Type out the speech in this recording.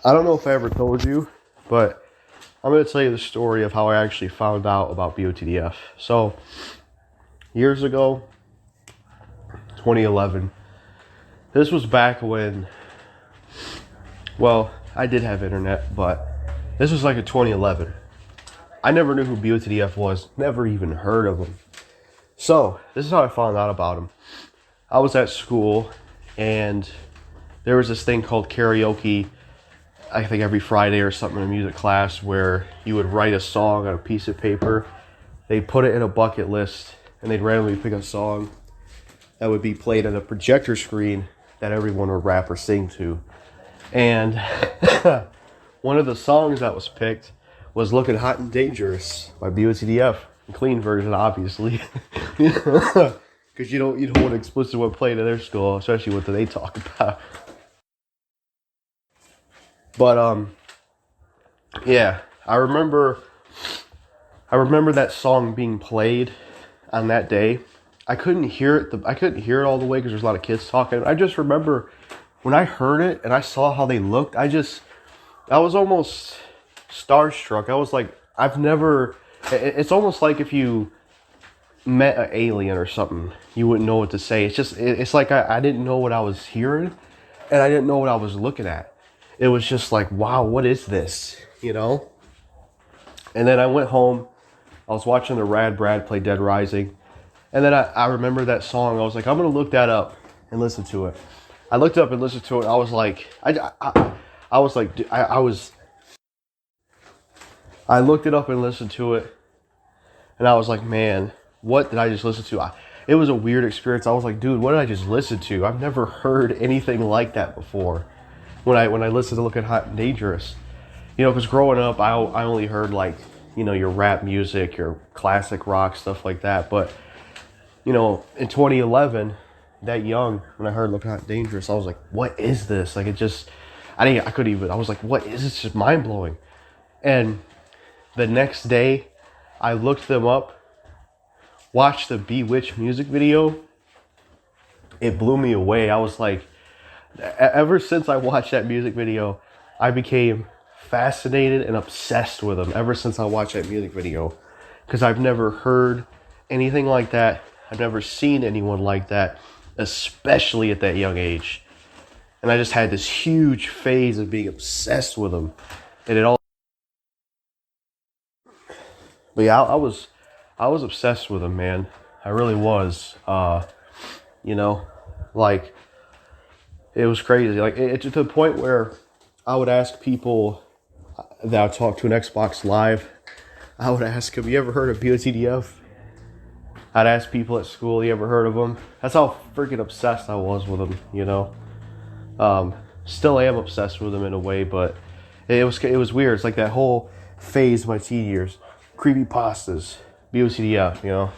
I don't know if I ever told you, but I'm going to tell you the story of how I actually found out about BOTDF. So, years ago, 2011, this was back when, well, I did have internet, but this was like in 2011. I never knew who BOTDF was, never even heard of him. So, this is how I found out about him. I was at school, and there was this thing called karaoke, I think every Friday or something in music class, where you would write a song on a piece of paper. They'd put it in a bucket list, and they'd randomly pick a song that would be played on a projector screen that everyone would rap or sing to. And one of the songs that was picked was Looking Hot and Dangerous by BOTDF. Clean version, obviously. Because you don't want explicit one played in their school, especially what they talk about. But yeah, I remember that song being played on that day. I couldn't hear it. I couldn't hear it all the way because there's a lot of kids talking. I just remember when I heard it and I saw how they looked. I was almost starstruck. I was like, I've never. It's almost like if you met an alien or something, you wouldn't know what to say. It's like I didn't know what I was hearing, and I didn't know what I was looking at. It was just like, wow, what is this? You know? And then I went home. I was watching the Rad Brad play Dead Rising. And then I remember that song. I was like, I'm going to look that up and listen to it. I looked up and listened to it. I was like, I looked it up and listened to it. And I was like, man, what did I just listen to? It was a weird experience. I was like, dude, what did I just listen to? I've never heard anything like that before. When I listened to Looking Hot and Dangerous, because growing up, I only heard like, your rap music, your classic rock, stuff like that. But, in 2011, that young, when I heard Looking Hot and Dangerous, I was like, what is this? Like, I was like, what is this? It's just mind blowing. And the next day, I looked them up, watched the Bewitched music video. It blew me away. I was like, ever since I watched that music video, I became fascinated and obsessed with them ever since I watched that music video. Because I've never heard anything like that. I've never seen anyone like that, especially at that young age. And I just had this huge phase of being obsessed with them. And it all... But yeah, I was obsessed with them, man. I really was. Like... It was crazy. Like, it's to the point where I would ask people that I talked to an Xbox Live. I would ask them, you ever heard of BOTDF? I'd ask people at school, you ever heard of them? That's how freaking obsessed I was with them, Still am obsessed with them in a way, but it was weird. It's like that whole phase of my teen years. Creepypastas, BOTDF,